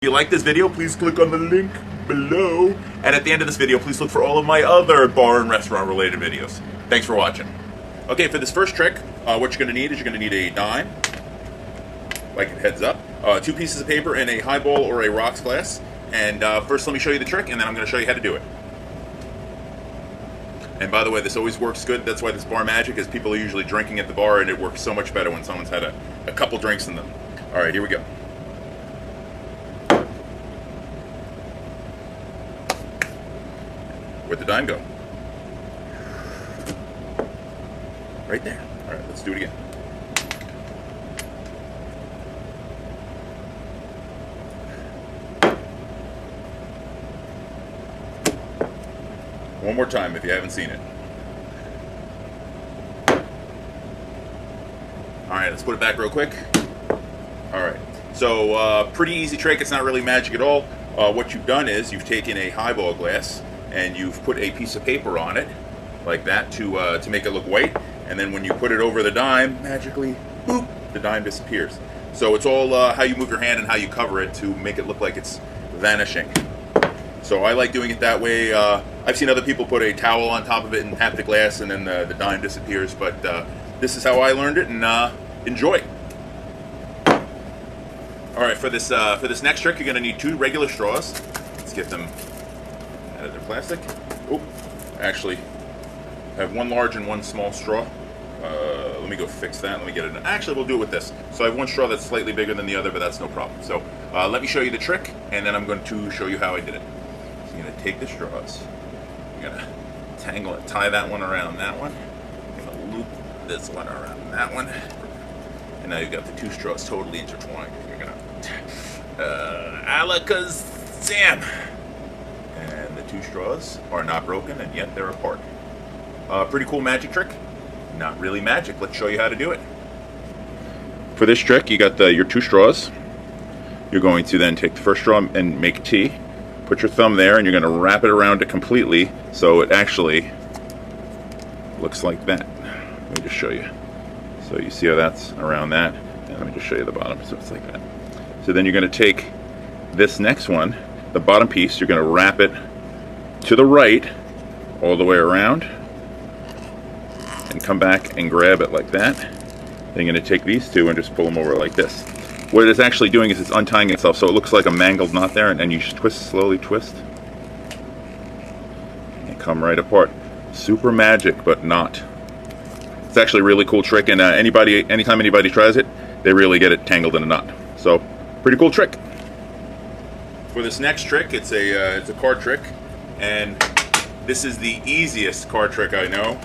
If you like this video, please click on the link below. And at the end of this video, please look for all of my other bar and restaurant related videos. Thanks for watching. Okay, for this first trick, what you're going to need is you're going to need a dime, like it heads up, 2 pieces of paper, and a highball or a rocks glass. And first let me show you the trick, and then I'm going to show you how to do it. And by the way, this always works good. That's why this bar magic is people are usually drinking at the bar, and it works so much better when someone's had a couple drinks in them. All right, here we go. Where'd the dime go? Right there. All right, let's do it again. One more time if you haven't seen it. All right, let's put it back real quick. All right, so pretty easy trick. It's not really magic at all. What you've done is you've taken a highball glass and you've put a piece of paper on it, like that, to make it look white. And then when you put it over the dime, magically, boop, the dime disappears. So it's all how you move your hand and how you cover it to make it look like it's vanishing. So I like doing it that way. I've seen other people put a towel on top of it and tap the glass, and then the dime disappears. But this is how I learned it, and enjoy. All right, for this next trick, you're going to need 2 regular straws. Let's get them out of their plastic. Oh, actually, I have 1 large and 1 small straw. Let me go fix that. Let me get it. Actually, we'll do it with this. So I have 1 straw that's slightly bigger than the other, but that's no problem. So let me show you the trick, and then I'm going to show you how I did it. So you're going to take the straws. You're going to tangle it, tie that one around that one. You're going to loop this one around that one. And now you've got the 2 straws totally intertwined. You're going to alakazam. And the 2 straws are not broken, and yet they're apart. Pretty cool magic trick. Not really magic. Let's show you how to do it. For this trick, you got your 2 straws. You're going to then take the first straw and make a T. Put your thumb there, and you're going to wrap it around it completely so it actually looks like that. Let me just show you. So you see how that's around that? And let me just show you the bottom. So it's like that. So then you're going to take this next one, the bottom piece, you're going to wrap it to the right all the way around and come back and grab it like that. Then you're going to take these 2 and just pull them over like this. What it's actually doing is it's untying itself, so it looks like a mangled knot there, and you just twist, slowly twist, and come right apart. Super magic, but not. It's actually a really cool trick, and anytime anybody tries it, they really get it tangled in a knot. So, pretty cool trick. For this next trick, it's a card trick, and this is the easiest card trick I know.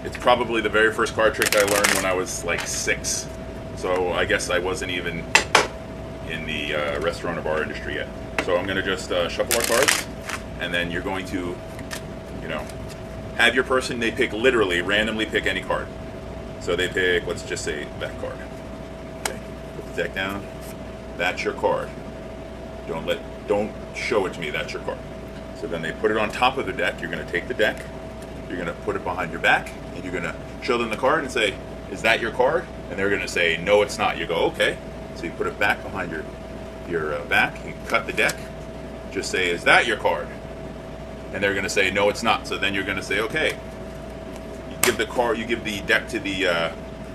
It's probably the very first card trick I learned when I was like 6. So I guess I wasn't even in the restaurant or bar industry yet. So I'm going to just shuffle our cards, and then you're going to, have your person, they pick, literally, randomly pick any card. So they pick, let's just say, that card. Okay, put the deck down. That's your card. Don't show it to me, that's your card. So then they put it on top of the deck. You're going to take the deck, you're going to put it behind your back, and you're going to show them the card and say, is that your card? And they're going to say, no, it's not. You go, okay. So you put it back behind your back, you cut the deck, just say, is that your card? And they're going to say, no, it's not. So then you're going to say, okay. You give the deck to the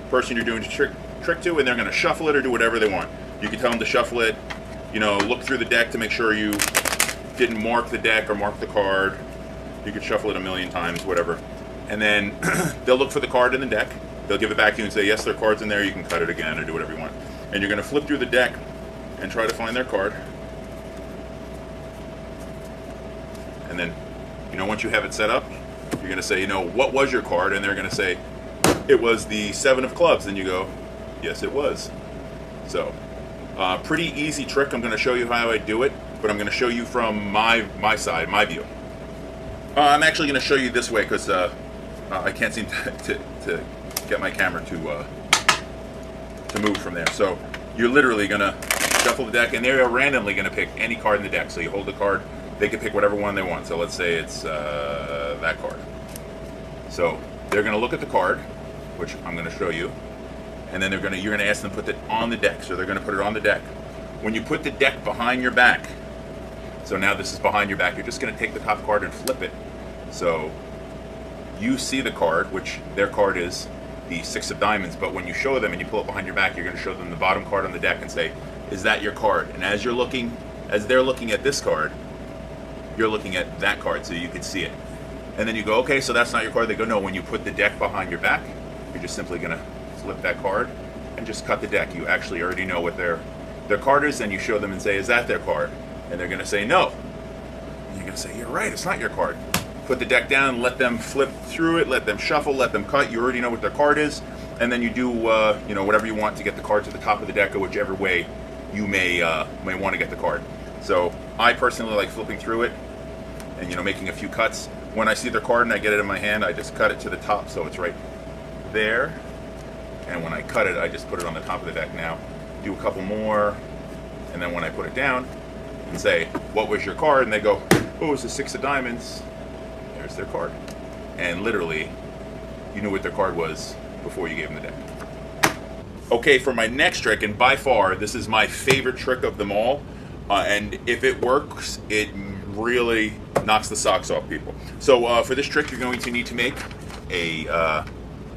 person you're doing the trick to, and they're going to shuffle it or do whatever they want. You can tell them to shuffle it, look through the deck to make sure you didn't mark the deck or mark the card. You could shuffle it a million times, whatever. And then they'll look for the card in the deck. They'll give it back to you and say, yes, their card's in there. You can cut it again or do whatever you want. And you're going to flip through the deck and try to find their card. And then, once you have it set up, you're going to say, what was your card? And they're going to say, it was the 7 of clubs. And you go, yes, it was. So, pretty easy trick. I'm going to show you how I do it, but I'm going to show you from my side, my view. I'm actually going to show you this way because I can't seem to get my camera to move from there. So you're literally going to shuffle the deck, and they're randomly going to pick any card in the deck. So you hold the card, they can pick whatever one they want. So let's say it's that card. So they're going to look at the card, which I'm going to show you, and then you're going to ask them to put it on the deck. So they're going to put it on the deck. when you put the deck behind your back, so now this is behind your back, you're just going to take the top card and flip it. So you see the card, which their card is the 6 of diamonds, but when you show them and you pull it behind your back, you're going to show them the bottom card on the deck and say, is that your card? And as they're looking at this card, you're looking at that card so you can see it. And then you go, okay, so that's not your card. They go, no, when you put the deck behind your back, you're just simply going to flip that card and just cut the deck. You actually already know what their card is, and you show them and say, is that their card? And they're going to say no. And you're going to say, you're right, it's not your card. Put the deck down, let them flip through it, let them shuffle, let them cut. You already know what their card is, and then you do whatever you want to get the card to the top of the deck, or whichever way you may want to get the card. So I personally like flipping through it and making a few cuts. When I see their card and I get it in my hand, I just cut it to the top so it's right there. And when I cut it, I just put it on the top of the deck. Now do a couple more, and then when I put it down and say, what was your card? And they go, oh, it's the 6 of diamonds. There's their card. And literally, you knew what their card was before you gave them the deck. Okay, for my next trick, and by far, this is my favorite trick of them all, and if it works, it really knocks the socks off people. So for this trick, you're going to need to make a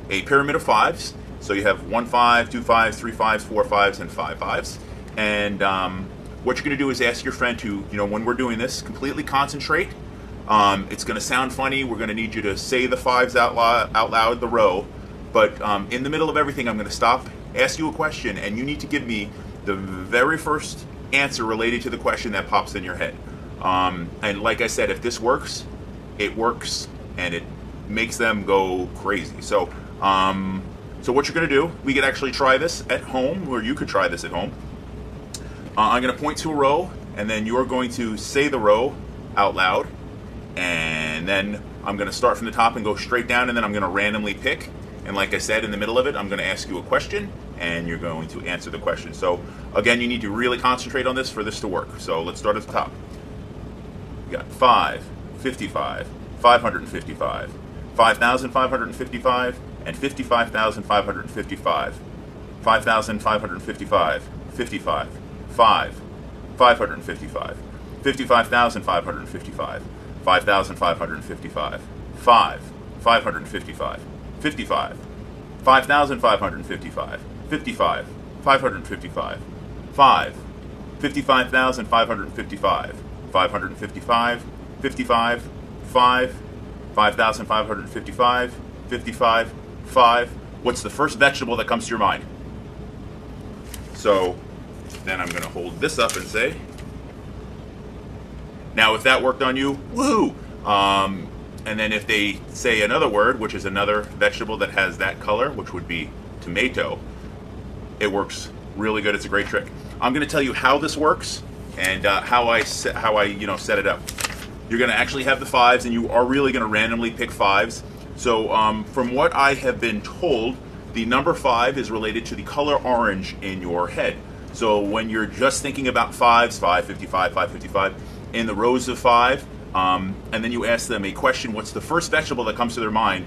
pyramid of 5s. So you have 1 5, 2 5s, 3 5s, 4 5s, and 5 5s. And what you're going to do is ask your friend to, when we're doing this, completely concentrate. It's going to sound funny. We're going to need you to say the 5s out loud, the row. But in the middle of everything, I'm going to stop, ask you a question, and you need to give me the very first answer related to the question that pops in your head. And like I said, if this works, it works, and it makes them go crazy. So what you're going to do, we could actually try this at home, or you could try this at home. I'm going to point to a row, and then you're going to say the row out loud, and then I'm going to start from the top and go straight down, and then I'm going to randomly pick. And like I said, in the middle of it, I'm going to ask you a question, and you're going to answer the question. So again, you need to really concentrate on this for this to work. So let's start at the top. You got 5, 55, 555, 5,555, and 55,555, 5,555, 55, 5, 555, 55,555, 5,555, 5, 555, 55, 5,555, 55, 555, 5, 55,555, 555, 55, 5, 5,555, 55, 5. What's the first vegetable that comes to your mind? So then I'm going to hold this up and say, now if that worked on you, woohoo! And then if they say another word, which is another vegetable that has that color, which would be tomato, it works really good. It's a great trick. I'm going to tell you how this works and how I set it up. You're going to actually have the 5s, and you are really going to randomly pick 5s. So from what I have been told, the number 5 is related to the color orange in your head. So when you're just thinking about 5s, 555, 555, in the rows of 5, and then you ask them a question, what's the first vegetable that comes to their mind?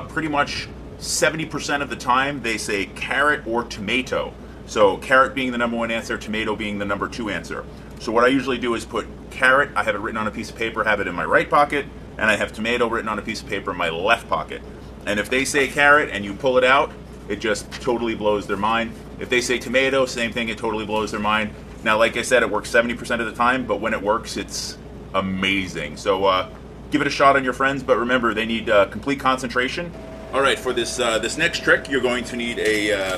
Pretty much 70% of the time they say carrot or tomato. So carrot being the number 1 answer, tomato being the number 2 answer. So what I usually do is put carrot, I have it written on a piece of paper, have it in my right pocket, and I have tomato written on a piece of paper in my left pocket. And if they say carrot and you pull it out, it just totally blows their mind. If they say tomato, same thing, it totally blows their mind. Now, like I said, it works 70% of the time, but when it works, it's amazing. So give it a shot on your friends, but remember, they need complete concentration. All right, for this next trick, you're going to need a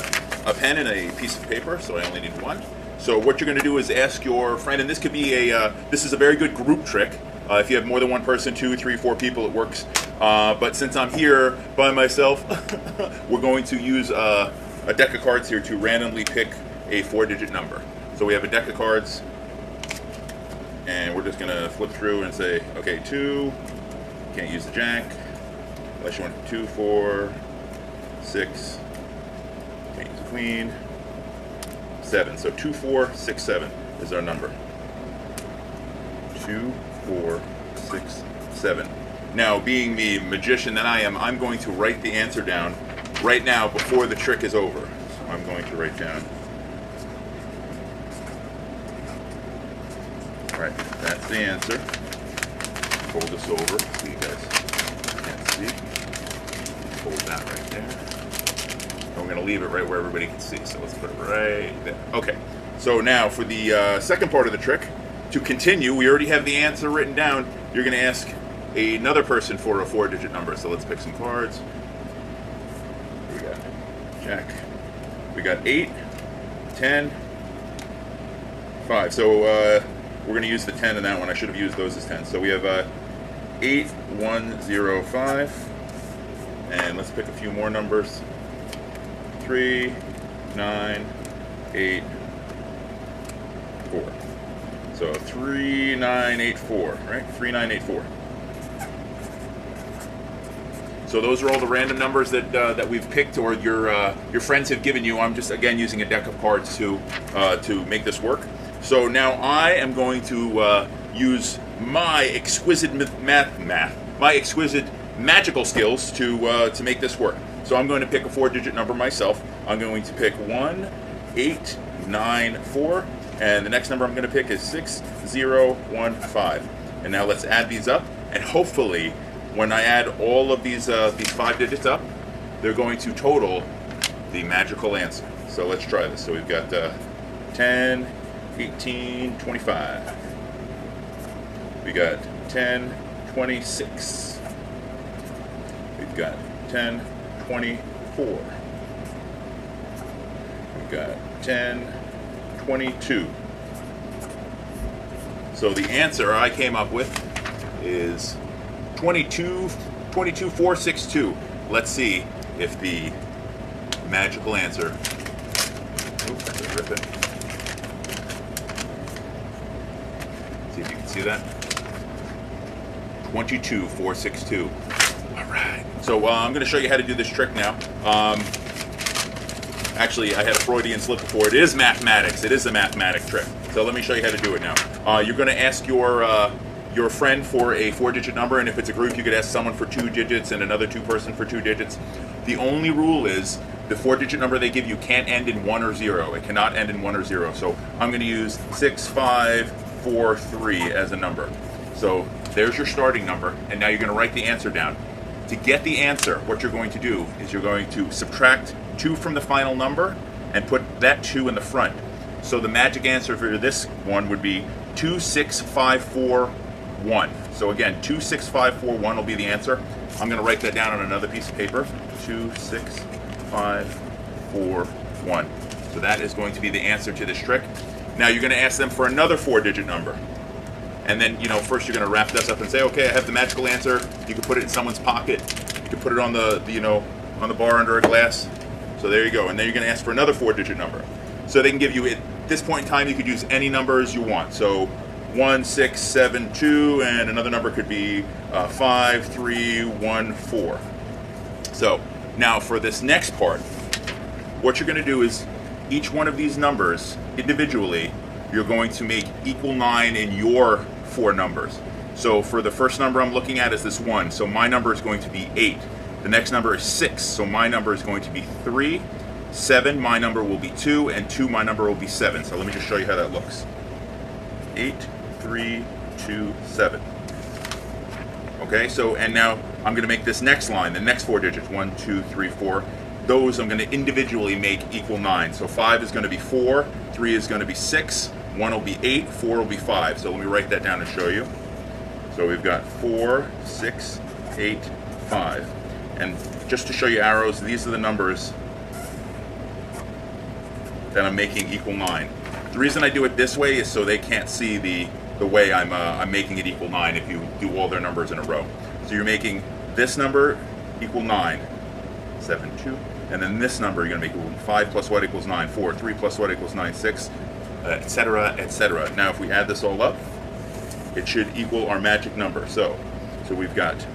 pen and a piece of paper, so I only need 1. So what you're going to do is ask your friend, and this could be this is a very good group trick. If you have more than 1 person, 2, 3, 4 people, it works. But since I'm here by myself, we're going to use a deck of cards here to randomly pick a 4-digit number. So we have a deck of cards, and we're just going to flip through and say, okay, 2, can't use the jack, unless you want 2, 4, 6, can't use the queen, 7. So 2, 4, 6, 7 is our number. 2, 4, 6, 7. Now, being the magician that I am, I'm going to write the answer down right now before the trick is over. So I'm going to write down Right, that's the answer. Fold this over so you guys can't see. Fold that right there. And we're going to leave it right where everybody can see. So let's put it right there. Okay, so now for the second part of the trick, to continue, we already have the answer written down. You're going to ask another person for a 4-digit number. So let's pick some cards. We got Jack. We got 8, 10, 5. So we're going to use the 10 in that one. I should have used those as 10. So we have 8, 1, 0, 5. And let's pick a few more numbers. 3, 9, 8, 4. So 3, 9, 8, 4, right? 3, 9, 8, 4. So those are all the random numbers that we've picked, or your friends have given you. I'm just again using a deck of cards to make this work. So now I am going to use my exquisite my exquisite magical skills to make this work. So I'm going to pick a 4-digit number myself. I'm going to pick 1, 8, 9, 4, and the next number I'm going to pick is 6, 0, 1, 5. And now let's add these up, and hopefully, when I add all of these 5 digits up, they're going to total the magical answer. So let's try this. So we've got 10, 18, 25. We got 10, 26. We've got 10, 24. We've got 10, 22. So the answer I came up with is 22,462. Let's see if the magical answer. Oops, I could rip it. See if you can see that. 22,462. All right. So I'm going to show you how to do this trick now. Actually, I had a Freudian slip before. It is mathematics. It is a mathematic trick. So let me show you how to do it now. You're going to ask your friend for a 4-digit number, and if it's a group, you could ask someone for 2 digits and another 2-person for 2 digits. The only rule is the 4-digit number they give you can't end in 1 or 0. It cannot end in 1 or 0. So I'm going to use 6, 5, 4, 3 as a number. So there's your starting number, and now you're going to write the answer down. To get the answer, what you're going to do is you're going to subtract 2 from the final number and put that 2 in the front. So the magic answer for this one would be 26541. So again, 26541 will be the answer. I'm going to write that down on another piece of paper. 26541. So that is going to be the answer to this trick. Now you're going to ask them for another 4-digit number. And then, first you're going to wrap this up and say, okay, I have the magical answer. You can put it in someone's pocket. You can put it on the on the bar under a glass. So there you go. And then you're going to ask for another 4-digit number. So they can give you, at this point in time, you could use any numbers you want. So 1, 6, 7, 2, and another number could be 5, 3, 1, 4. So now for this next part, what you're going to do is each one of these numbers individually, you're going to make equal 9 in your 4 numbers. So for the first number I'm looking at is this 1. So my number is going to be 8. The next number is 6. So my number is going to be 3. 7, my number will be 2. And 2, my number will be 7. So let me just show you how that looks. 8, 3, 2, 7. Okay, so and now I'm going to make this next line, the next 4 digits, 1, 2, 3, 4. Those I'm going to individually make equal 9. So 5 is going to be 4, 3 is going to be 6, 1 will be 8, 4 will be 5. So let me write that down and show you. So we've got 4, 6, 8, 5. And just to show you arrows, these are the numbers that I'm making equal 9. The reason I do it this way is so they can't see the way I'm making it equal 9 if you do all their numbers in a row. So you're making this number equal 9, 7, 2, and then this number you're going to make equal 5 plus what equals 9, 4, 3 plus what equals 9, 6, etc., etc. Now if we add this all up, it should equal our magic number. So we've got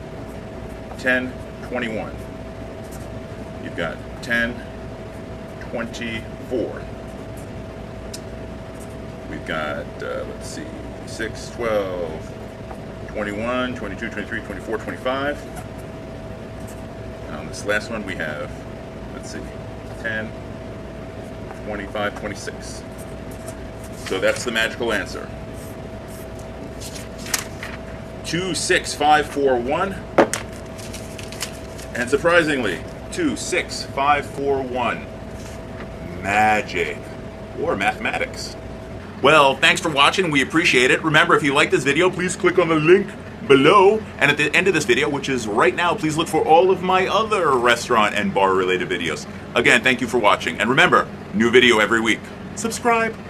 10, 21. You've got 10, 24. We've got, let's see, 6, 12, 21, 22, 23, 24, 25. And on this last one we have, let's see, 10, 25, 26. So that's the magical answer. 26541. And surprisingly, 26541. Magic. Or mathematics. Well, thanks for watching. We appreciate it. Remember, if you like this video, please click on the link below. And at the end of this video, which is right now, please look for all of my other restaurant and bar related videos. Again, thank you for watching. And remember, new video every week. Subscribe.